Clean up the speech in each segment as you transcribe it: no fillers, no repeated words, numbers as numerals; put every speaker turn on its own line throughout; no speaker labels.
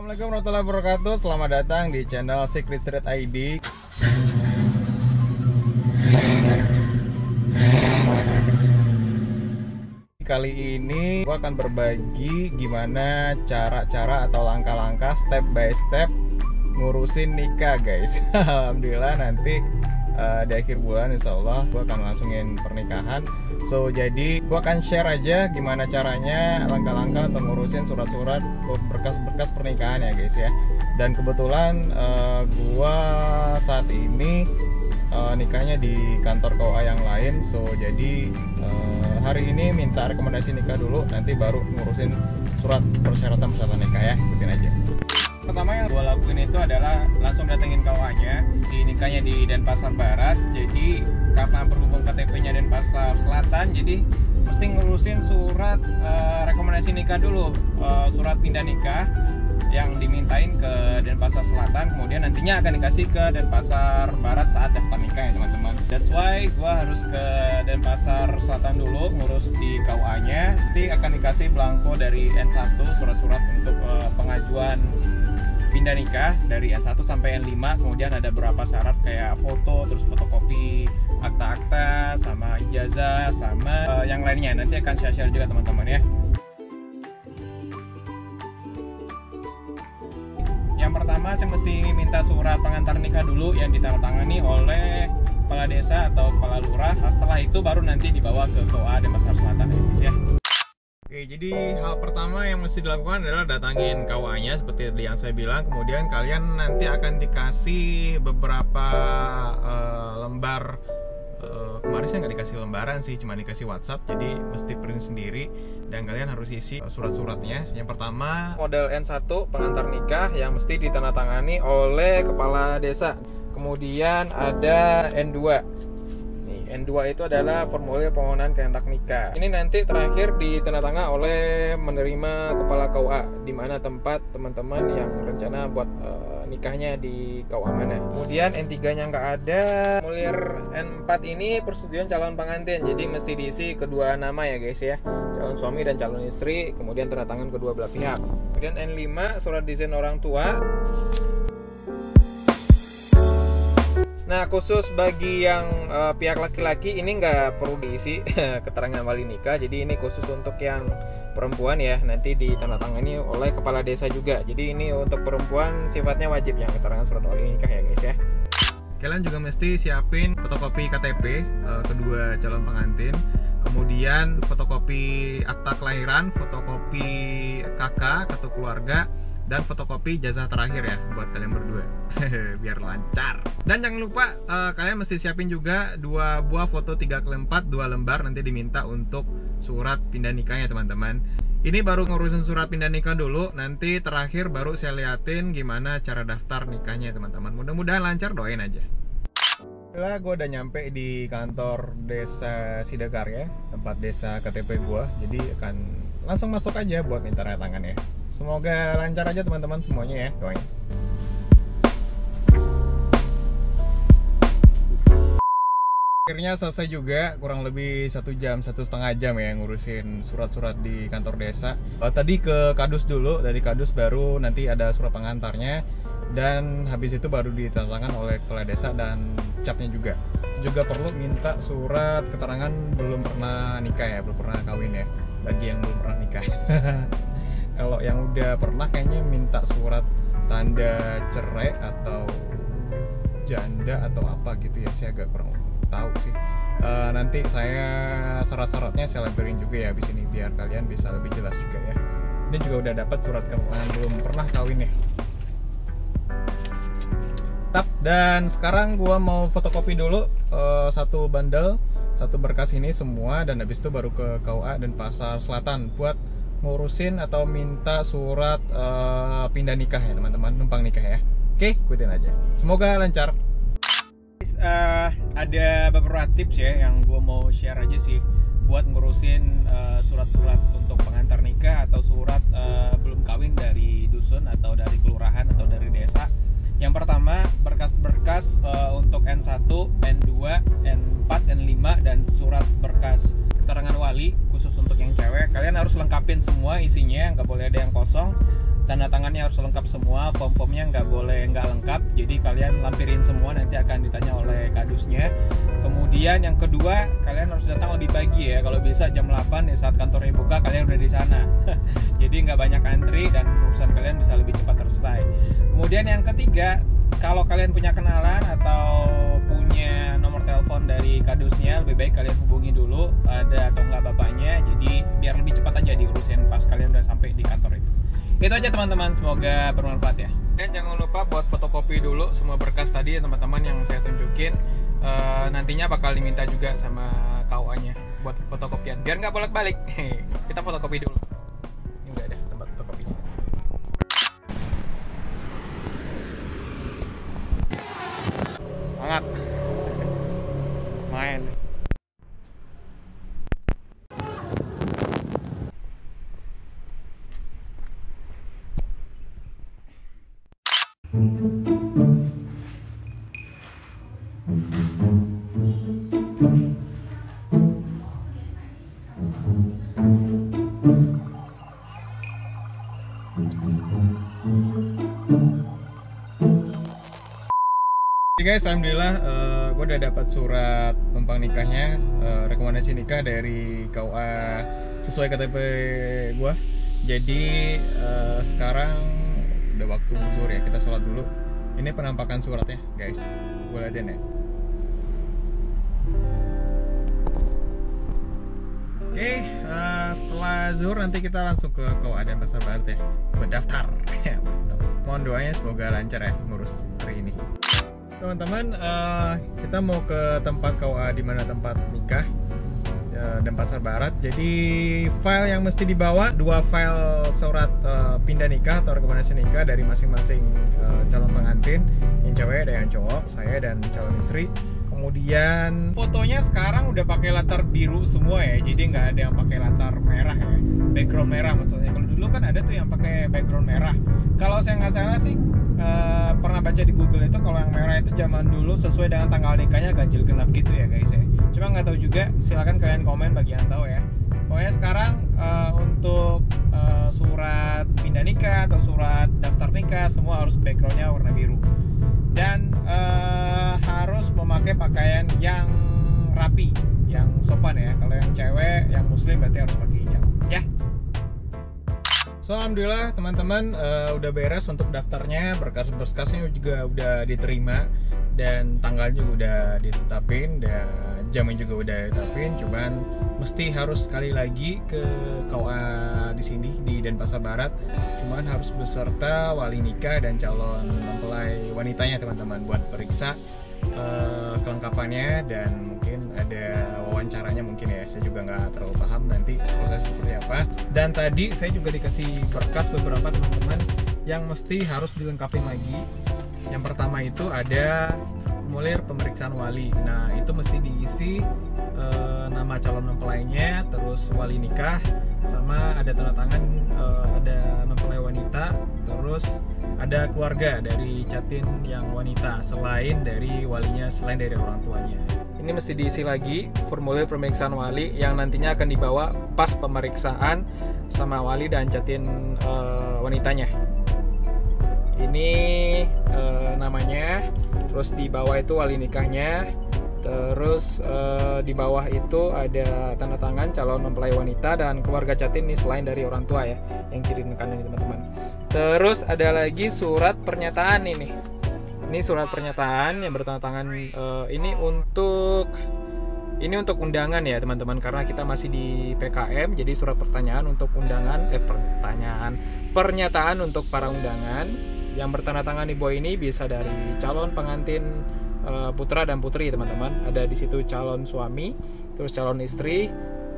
Assalamualaikum warahmatullahi wabarakatuh. Selamat datang di channel Secret Street ID. Kali ini gua akan berbagi gimana cara-cara atau langkah-langkah step by step ngurusin nikah, guys. Alhamdulillah nanti di akhir bulan insya Allah gue akan langsungin pernikahan. So jadi gue akan share aja gimana caranya, langkah-langkah untuk ngurusin surat-surat berkas-berkas pernikahan ya guys ya. Dan kebetulan gue saat ini nikahnya di kantor KUA yang lain. So jadi hari ini minta rekomendasi nikah dulu, nanti baru ngurusin surat persyaratan nikah ya. Ikutin aja. Pertama yang gue lakuin itu adalah langsung datengin KUA-nya. Di nikahnya di Denpasar Barat. Jadi karena berhubung KTP-nya Denpasar Selatan, jadi mesti ngurusin surat rekomendasi nikah dulu, surat pindah nikah yang dimintain ke Denpasar Selatan, kemudian nantinya akan dikasih ke Denpasar Barat saat daftar nikah ya teman-teman. That's why gue harus ke Denpasar Selatan dulu ngurus di KUA-nya. Nanti akan dikasih belangko dari N1, surat-surat untuk pengajuan pindah nikah dari N1 sampai N5. Kemudian ada beberapa syarat kayak foto, terus fotokopi akta-akta, sama ijazah, sama yang lainnya. Nanti akan saya share juga teman-teman ya. Yang pertama saya mesti minta surat pengantar nikah dulu yang ditandatangani oleh kepala desa atau kepala lurah. Setelah itu baru nanti dibawa ke KUA Denpasar Selatan ya guys ya. Oke, jadi hal pertama yang mesti dilakukan adalah datangin KUA-nya seperti yang saya bilang. Kemudian kalian nanti akan dikasih beberapa lembar. Kemarin saya nggak dikasih lembaran sih, cuma dikasih WhatsApp. Jadi mesti print sendiri dan kalian harus isi surat-suratnya. Yang pertama model N1 pengantar nikah yang mesti ditandatangani oleh kepala desa. Kemudian ada N2. N2 itu adalah formulir permohonan kehendak nikah. Ini nanti terakhir ditandatangani oleh menerima kepala KUA di mana tempat teman-teman yang rencana buat nikahnya di KUA mana. Kemudian N3-nya nggak ada. Formulir N4 ini persetujuan calon pengantin. Jadi mesti diisi kedua nama ya guys ya. Calon suami dan calon istri, kemudian tanda tangan kedua belah pihak. Kemudian N5 surat izin orang tua. Nah khusus bagi yang pihak laki-laki ini nggak perlu diisi keterangan wali nikah. Jadi ini khusus untuk yang perempuan ya, nanti ditandatangani oleh kepala desa juga. Jadi ini untuk perempuan sifatnya wajib yang keterangan surat wali nikah ya guys ya. Kalian juga mesti siapin fotokopi KTP kedua calon pengantin, kemudian fotokopi akta kelahiran, fotokopi KK kartu keluarga, dan fotokopi ijazah terakhir ya buat kalian berdua biar lancar. Dan jangan lupa kalian mesti siapin juga 2 buah foto 3x4 2 lembar, nanti diminta untuk surat pindah nikahnya teman-teman. Ini baru ngurusin surat pindah nikah dulu, nanti terakhir baru saya liatin gimana cara daftar nikahnya teman-teman. Mudah-mudahan lancar, doain aja. Setelah gue udah nyampe di kantor desa Sidakarya, tempat desa KTP gue, jadi akan langsung masuk aja buat minta tanda tangan ya. Semoga lancar aja teman-teman semuanya ya, doain. Akhirnya selesai juga, kurang lebih 1 jam, 1,5 jam ya ngurusin surat-surat di kantor desa. Tadi ke Kadus dulu, dari Kadus baru nanti ada surat pengantarnya, dan habis itu baru ditandatangan oleh kepala desa dan capnya juga. Juga perlu minta surat keterangan belum pernah nikah ya, belum pernah kawin ya, bagi yang belum pernah nikah. Kalau yang udah pernah kayaknya minta surat tanda cerai atau janda atau apa gitu ya, saya agak kurang tahu sih. Nanti saya syarat-syaratnya saya lembarin juga ya di sini biar kalian bisa lebih jelas juga ya. Ini juga udah dapat surat keterangan belum pernah kawin ya. Dan sekarang gua mau fotokopi dulu 1 bundle, 1 berkas ini semua, dan habis itu baru ke KUA Denpasar Selatan buat ngurusin atau minta surat pindah nikah ya teman-teman, numpang nikah ya. Oke, ikutin aja. Semoga lancar. Ada beberapa tips ya yang gue mau share aja sih buat ngurusin surat-surat untuk pengantar nikah atau surat belum kawin dari dusun atau dari kelurahan atau dari desa. Yang pertama, berkas-berkas untuk N1, N2, N4, N5 dan surat berkas keterangan wali khusus untuk yang cewek. Kalian harus lengkapin semua isinya, nggak boleh ada yang kosong. tanda tangannya harus lengkap semua, form-formnya nggak boleh nggak lengkap, jadi kalian lampirin semua, nanti akan ditanya oleh kadusnya. Kemudian yang kedua, kalian harus datang lebih pagi ya, kalau bisa jam 8 ya, saat kantornya buka kalian udah di sana. Jadi nggak banyak antri dan urusan kalian bisa lebih cepat selesai. Kemudian yang ketiga, kalau kalian punya kenalan atau punya nomor telepon dari kadusnya, lebih baik kalian hubungi dulu ada atau enggak bapaknya, jadi biar lebih cepat aja diurusin pas kalian udah sampai di kantor itu. Itu aja teman-teman, semoga bermanfaat ya. Dan jangan lupa buat fotokopi dulu semua berkas tadi ya teman-teman yang saya tunjukin. Nantinya bakal diminta juga sama KUA-nya buat fotokopian, biar nggak bolak-balik. Kita fotokopi dulu. Ini udah ada tempat fotokopinya. Semangat main. Oke guys, alhamdulillah gue udah dapat surat numpang nikahnya, rekomendasi nikah dari KUA sesuai KTP gue. Jadi sekarang udah waktu zuhur ya, kita sholat dulu. Ini penampakan suratnya guys, gue liatin ya. Oke, setelah zuhur nanti kita langsung ke KUA Denpasar Barat ya, berdaftar. Ya, mantap. Mohon doanya semoga lancar ya ngurus hari ini. Teman-teman, kita mau ke tempat KUA di mana tempat nikah Denpasar Barat. Jadi file yang mesti dibawa 2 file surat pindah nikah atau rekomendasi nikah dari masing-masing calon pengantin, yang cewek dan yang cowok, saya dan calon istri. Kemudian fotonya sekarang udah pakai latar biru semua ya, jadi nggak ada yang pakai latar merah ya, background merah maksudnya. Kalau dulu kan ada tuh yang pakai background merah. Kalau saya nggak salah sih pernah baca di Google itu kalau yang merah itu zaman dulu sesuai dengan tanggal nikahnya ganjil genap gitu ya guys ya. Cuma nggak tahu juga, silakan kalian komen bagi yang tahu ya. Pokoknya sekarang untuk surat pindah nikah atau surat daftar nikah semua harus backgroundnya warna biru dan harus memakai pakaian yang rapi, yang sopan ya. Kalau yang cewek, yang muslim berarti harus pakai hijab ya. So alhamdulillah teman-teman udah beres untuk daftarnya, berkas-berkasnya juga udah diterima dan tanggalnya juga udah ditetapin dan jamnya juga udah ditetapin. Cuman mesti harus sekali lagi ke KUA di sini di Denpasar Barat. Cuman harus beserta wali nikah dan calon mempelai wanitanya teman-teman buat periksa kelengkapannya dan mungkin ada wawancaranya mungkin ya. Saya juga nggak terlalu paham nanti proses seperti apa. Dan tadi saya juga dikasih berkas beberapa teman-teman yang mesti harus dilengkapi lagi. Yang pertama itu ada formulir pemeriksaan wali. Nah itu mesti diisi nama calon mempelainya, terus wali nikah, sama ada tanda tangan ada mempelai wanita, terus ada keluarga dari catin yang wanita selain dari walinya, selain dari orang tuanya. Ini mesti diisi lagi formulir pemeriksaan wali yang nantinya akan dibawa pas pemeriksaan sama wali dan catin wanitanya. Ini namanya, terus di bawah itu wali nikahnya, terus di bawah itu ada tanda tangan calon mempelai wanita dan keluarga catin ini selain dari orang tua ya, yang kiri kanan teman-teman. Terus ada lagi surat pernyataan ini. Ini surat pernyataan yang bertanda tangan ini untuk undangan ya teman-teman, karena kita masih di PKM, jadi surat pertanyaan untuk undangan pernyataan untuk para undangan yang bertanda tangan di bawah ini bisa dari calon pengantin putra dan putri teman-teman. Ada di situ calon suami, terus calon istri,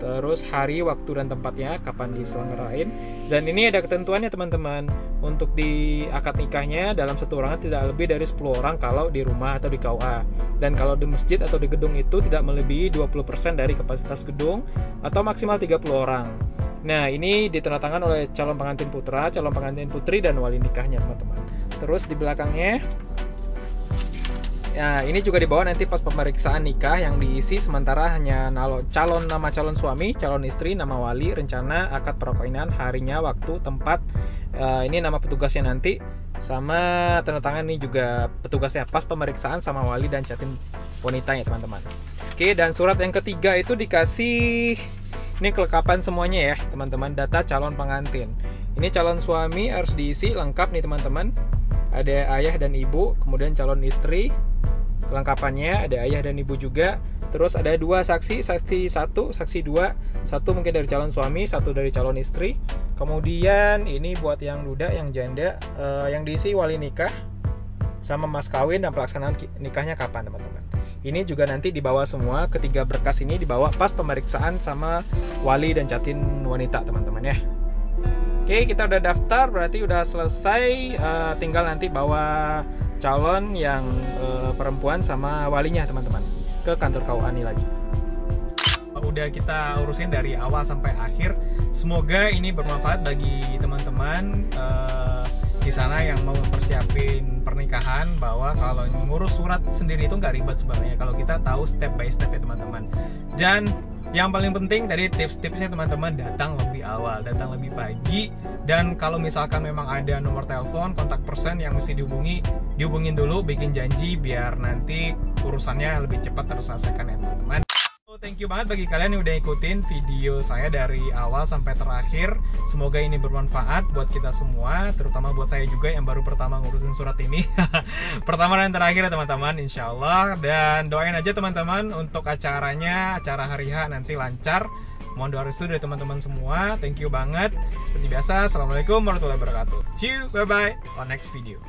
terus hari, waktu dan tempatnya kapan diselenggarain. Dan ini ada ketentuannya teman-teman. Untuk di akad nikahnya dalam satu ruangan tidak lebih dari 10 orang kalau di rumah atau di KUA. Dan kalau di masjid atau di gedung itu tidak melebihi 20% dari kapasitas gedung atau maksimal 30 orang. Nah ini ditandatangan oleh calon pengantin putra, calon pengantin putri, dan wali nikahnya teman-teman. Terus di belakangnya, nah ini juga dibawa nanti pas pemeriksaan nikah yang diisi sementara hanya nama calon suami, calon istri, nama wali, rencana akad perkawinan, harinya, waktu, tempat, Ini nama petugasnya nanti, sama tanda tangan ini juga petugasnya pas pemeriksaan sama wali dan catin wanitanya teman-teman. Oke, dan surat yang ketiga itu dikasih ini kelengkapan semuanya ya teman-teman, data calon pengantin. Ini calon suami harus diisi lengkap nih teman-teman. Ada ayah dan ibu, kemudian calon istri kelengkapannya ada ayah dan ibu juga. Terus ada 2 saksi, saksi 1, saksi 2, 1 mungkin dari calon suami, 1 dari calon istri. Kemudian ini buat yang duda, yang janda, yang diisi wali nikah sama mas kawin dan pelaksanaan nikahnya kapan teman-teman. Ini juga nanti dibawa semua, ketiga berkas ini dibawa pas pemeriksaan sama wali dan catin wanita teman-teman ya. Oke, kita udah daftar, berarti udah selesai, tinggal nanti bawa calon yang perempuan sama walinya teman-teman ke kantor KUA ini lagi. Udah kita urusin dari awal sampai akhir. Semoga ini bermanfaat bagi teman-teman di sana yang mau mempersiapin pernikahan, bahwa kalau ngurus surat sendiri itu nggak ribet sebenarnya kalau kita tahu step by step ya teman-teman. Dan yang paling penting tadi tips-tipsnya teman-teman, datang lebih awal, datang lebih pagi. Dan kalau misalkan memang ada nomor telepon, kontak person yang mesti dihubungin dulu, bikin janji biar nanti urusannya lebih cepat terselesaikan ya teman-teman. Thank you banget bagi kalian yang udah ikutin video saya dari awal sampai terakhir. Semoga ini bermanfaat buat kita semua, terutama buat saya juga yang baru pertama ngurusin surat ini. Pertama dan terakhir ya teman-teman, insya Allah. Dan doain aja teman-teman untuk acaranya, acara hari H nanti lancar. Mohon doa restu dari teman-teman semua. Thank you banget. Seperti biasa, assalamualaikum warahmatullahi wabarakatuh. See you, bye-bye on next video.